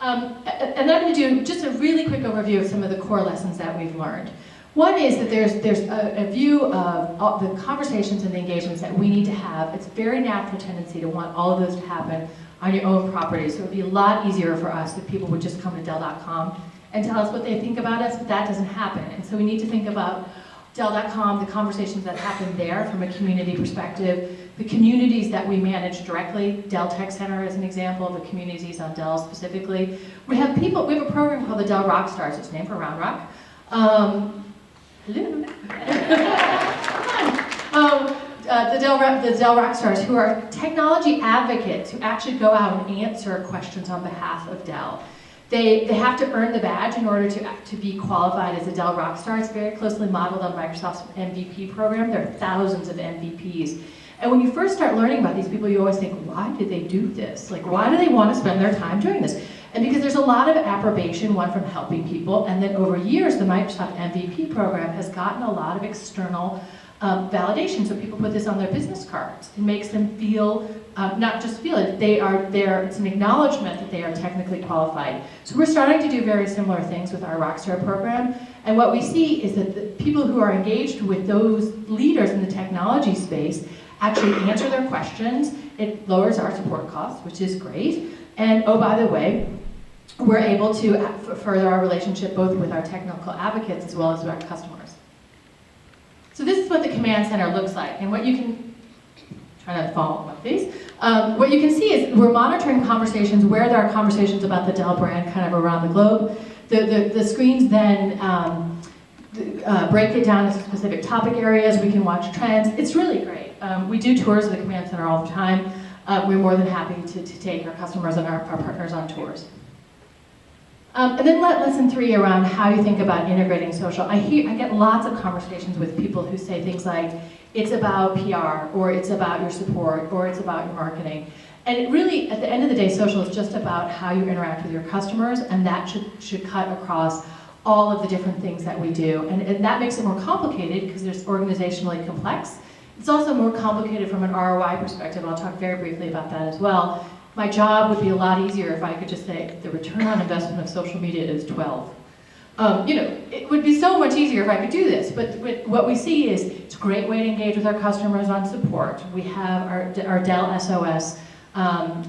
And I'm going to do just a really quick overview of some of the core lessons that we've learned. One is that there's a view of all the conversations and the engagements that we need to have. It's a very natural tendency to want all of those to happen on your own property. So it would be a lot easier for us if people would just come to Dell.com and tell us what they think about us, but that doesn't happen. And so we need to think about Dell.com, the conversations that happen there from a community perspective, the communities that we manage directly, Dell Tech Center as an example, the communities on Dell specifically. We have a program called the Dell Rockstars, it's named for Round Rock. Hello. The Dell Rockstars, who are technology advocates who actually go out and answer questions on behalf of Dell. They have to earn the badge in order to be qualified as a Dell Rockstar. It's very closely modeled on Microsoft's MVP program. There are thousands of MVPs. And when you first start learning about these people, you always think, why did they do this? Like, why do they want to spend their time doing this? And because there's a lot of approbation, one from helping people, and then over years, the Microsoft MVP program has gotten a lot of external validation. So people put this on their business cards. It makes them feel, not just feel it, they are there, it's an acknowledgement that they are technically qualified. So we're starting to do very similar things with our Rockstar program. And what we see is that the people who are engaged with those leaders in the technology space actually answer their questions. It lowers our support costs, which is great. And oh, by the way, we're able to further our relationship both with our technical advocates as well as with our customers. So this is what the command center looks like, and what you can, try not to fall on my face, what you can see is we're monitoring conversations where there are conversations about the Dell brand kind of around the globe. The screens then break it down into specific topic areas. We can watch trends. It's really great. We do tours of the command center all the time. We're more than happy to take our customers and our partners on tours. And then lesson 3 around how you think about integrating social. I get lots of conversations with people who say things like, it's about PR, or it's about your support, or it's about your marketing. And it really, at the end of the day, social is just about how you interact with your customers, and that should cut across all of the different things that we do. And that makes it more complicated because it's organizationally complex. It's also more complicated from an ROI perspective. I'll talk very briefly about that as well. My job would be a lot easier if I could just say the return on investment of social media is 12. It would be so much easier if I could do this, but what we see is it's a great way to engage with our customers on support. We have our Dell SOS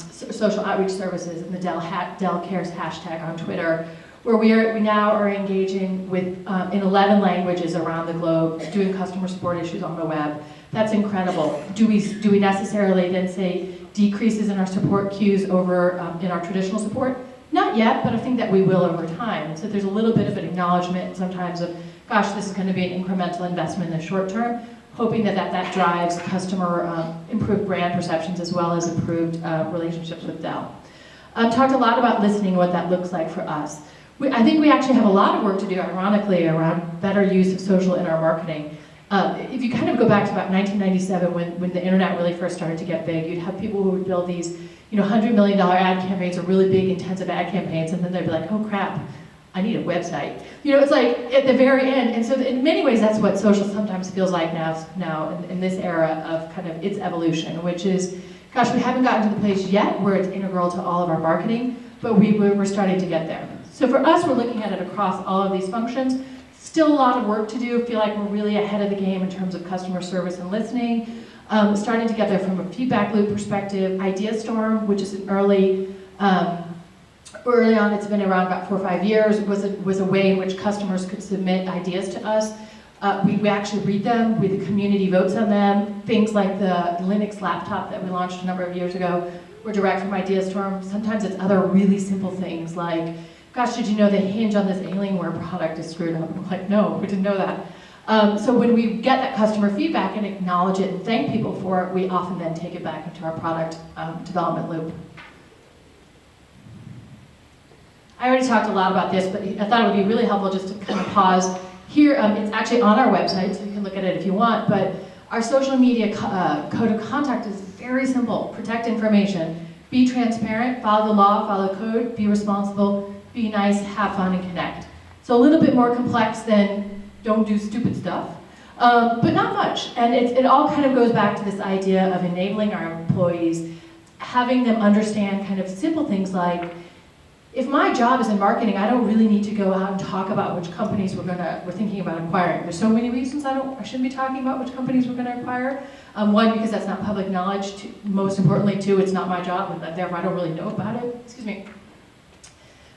social outreach services and the Dell Cares hashtag on Twitter, where we now are engaging with in 11 languages around the globe, doing customer support issues on the web. That's incredible. Do we necessarily then say decreases in our support queues over in our traditional support? Not yet, but I think that we will over time. So there's a little bit of an acknowledgement sometimes of, gosh, this is going to be an incremental investment in the short term, hoping that drives customer improved brand perceptions as well as improved relationships with Dell. Talked a lot about listening, what that looks like for us. I think we actually have a lot of work to do, ironically, around better use of social in our marketing. If you kind of go back to about 1997 when the internet really first started to get big, you'd have people who would build these $100 million ad campaigns or really big intensive ad campaigns, and then they'd be like, oh crap, I need a website. It's like at the very end. And so in many ways that's what social sometimes feels like now in this era of kind of its evolution, which is, gosh, we haven't gotten to the place yet where it's integral to all of our marketing, but we're starting to get there. So for us, we're looking at it across all of these functions. Still a lot of work to do. Feel like we're really ahead of the game in terms of customer service and listening. Starting to get there from a feedback loop perspective. IdeaStorm, which is an early on, it's been around about 4 or 5 years, was a way in which customers could submit ideas to us. We actually read them, the community votes on them. Things like the Linux laptop that we launched a number of years ago were direct from IdeaStorm. Sometimes it's other really simple things like, gosh, did you know the hinge on this Alienware product is screwed up? I'm like, no, we didn't know that. So when we get that customer feedback and acknowledge it and thank people for it, we often then take it back into our product development loop. I already talked a lot about this, but I thought it would be really helpful just to kind of pause. Here, it's actually on our website, so you can look at it if you want, but our social media code of conduct is very simple. Protect information, be transparent, follow the law, follow code, be responsible, be nice, have fun, and connect. So a little bit more complex than don't do stupid stuff, but not much. And it all kind of goes back to this idea of enabling our employees, having them understand kind of simple things like, if my job is in marketing, I don't really need to go out and talk about which companies we're thinking about acquiring. There's so many reasons I shouldn't be talking about which companies we're going to acquire. One, because that's not public knowledge. Two, most importantly, two, it's not my job, and therefore I don't really know about it. Excuse me.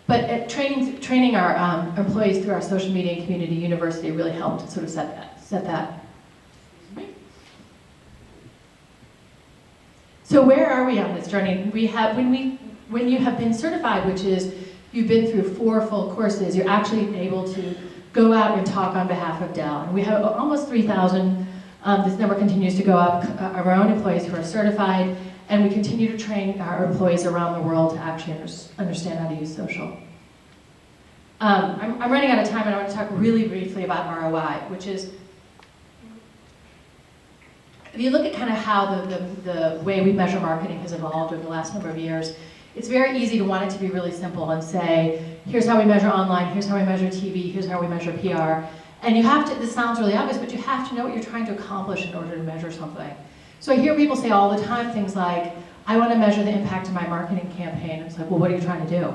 But training our employees through our social media and community university really helped sort of set that. So where are we on this journey? When you have been certified, which is you've been through 4 full courses, you're actually able to go out and talk on behalf of Dell. And we have almost 3,000. This number continues to go up. Our own employees who are certified, and we continue to train our employees around the world to actually understand how to use social. I'm running out of time, and I want to talk really briefly about ROI, which is, if you look at kind of how the way we measure marketing has evolved over the last number of years, it's very easy to want it to be really simple and say, here's how we measure online, here's how we measure TV, here's how we measure PR. And you have to, this sounds really obvious, but you have to know what you're trying to accomplish in order to measure something. So I hear people say all the time things like, I want to measure the impact of my marketing campaign. It's like, well, what are you trying to do?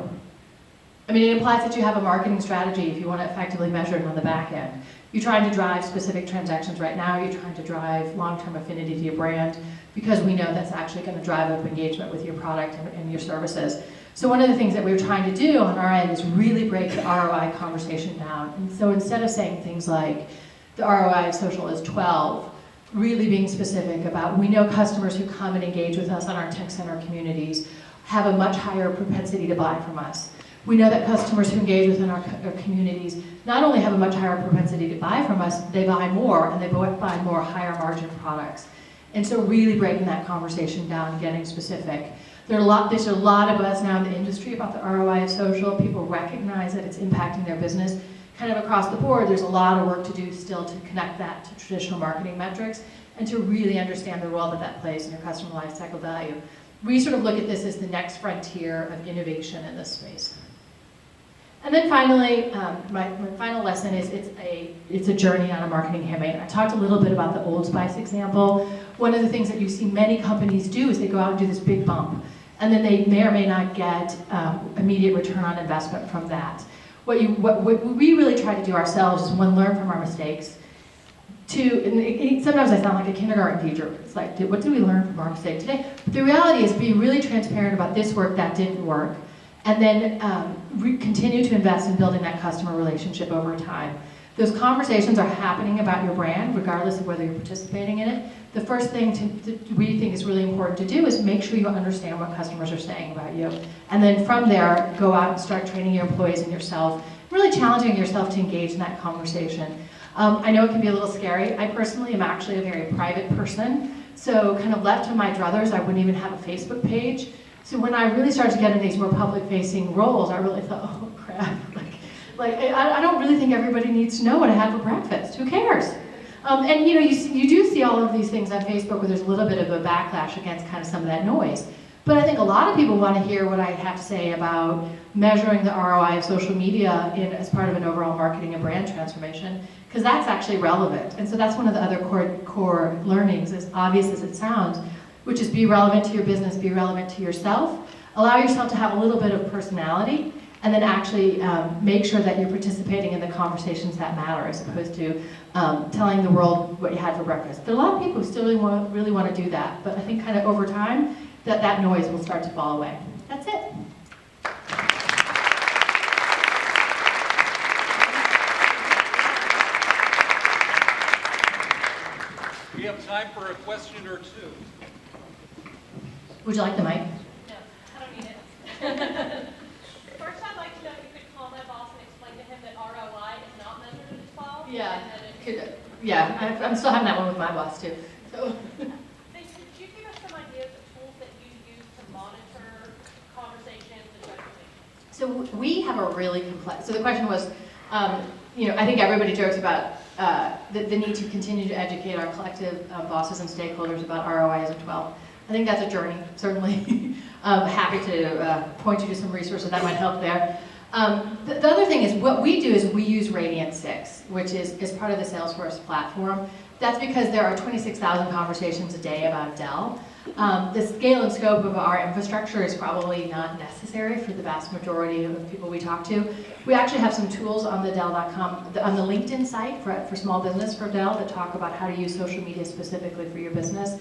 I mean, it implies that you have a marketing strategy if you want to effectively measure it on the back end. You're trying to drive specific transactions right now, you're trying to drive long-term affinity to your brand, because we know that's actually going to drive up engagement with your product and your services. So one of the things that we're trying to do on our end is really break the ROI conversation down. And so instead of saying things like, the ROI of social is 12, really being specific about, we know customers who come and engage with us on our tech center communities have a much higher propensity to buy from us. We know that customers who engage within our communities not only have a much higher propensity to buy from us, they buy more, and they buy more higher margin products. And so really breaking that conversation down and getting specific. There's a lot of buzz now in the industry about the ROI of social. People recognize that it's impacting their business. Kind of across the board, there's a lot of work to do still to connect that to traditional marketing metrics and to really understand the role that that plays in your customer lifecycle value. We sort of look at this as the next frontier of innovation in this space. And then finally, my final lesson is it's a journey on a marketing campaign. I talked a little bit about the Old Spice example. One of the things that you see many companies do is they go out and do this big bump, and then they may or may not get immediate return on investment from that. What we really try to do ourselves is, one, learn from our mistakes. Two, and sometimes I sound like a kindergarten teacher. It's like, what did we learn from our mistake today? But the reality is be really transparent about this work, that didn't work. And then continue to invest in building that customer relationship over time. Those conversations are happening about your brand, regardless of whether you're participating in it. The first thing we think is really important to do is make sure you understand what customers are saying about you. And then from there, go out and start training your employees and yourself, really challenging yourself to engage in that conversation. I know it can be a little scary. I personally am actually a very private person. So kind of left to my druthers, I wouldn't even have a Facebook page. So when I really started to get in these more public-facing roles, I really thought, oh crap, I don't really think everybody needs to know what I had for breakfast. Who cares? And you know, you do see all of these things on Facebook where there's a little bit of a backlash against kind of some of that noise. But I think a lot of people want to hear what I have to say about measuring the ROI of social media as part of an overall marketing and brand transformation, because that's actually relevant. And so that's one of the other core learnings, as obvious as it sounds, which is be relevant to your business, be relevant to yourself, allow yourself to have a little bit of personality, and then actually make sure that you're participating in the conversations that matter, as opposed to telling the world what you had for breakfast. There are a lot of people who still really want to do that, but I think kind of over time, that noise will start to fall away. That's it. We have time for a question or two. Would you like the mic? No, I don't need it. First, I'd like to know if you could call my boss and explain to him that ROI is not measured in 12. Yeah. And that it, Yeah, I'm still having that one with my boss too. So. Could you give us some ideas of tools that you use to monitor conversations and recommendations? So we have a really complex, so the question was, you know, I think everybody jokes about the need to continue to educate our collective bosses and stakeholders about ROI as a 12. I think that's a journey, certainly. Happy to point you to some resources that might help there. The other thing is, what we do is we use Radiant 6, which is part of the Salesforce platform. That's because there are 26,000 conversations a day about Dell. The scale and scope of our infrastructure is probably not necessary for the vast majority of the people we talk to. We actually have some tools on the Dell.com, on the LinkedIn site for small business for Dell that talk about how to use social media specifically for your business.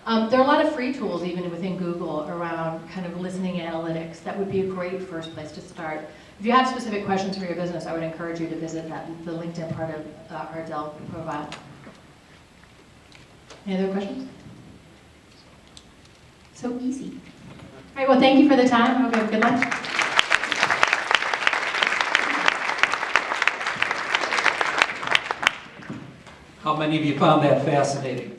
There are a lot of free tools even within Google around kind of listening analytics. That would be a great first place to start. If you have specific questions for your business, I would encourage you to visit the LinkedIn part of our Dell profile. Any other questions? So easy. All right, well, thank you for the time. I hope you have a good lunch. How many of you found that fascinating?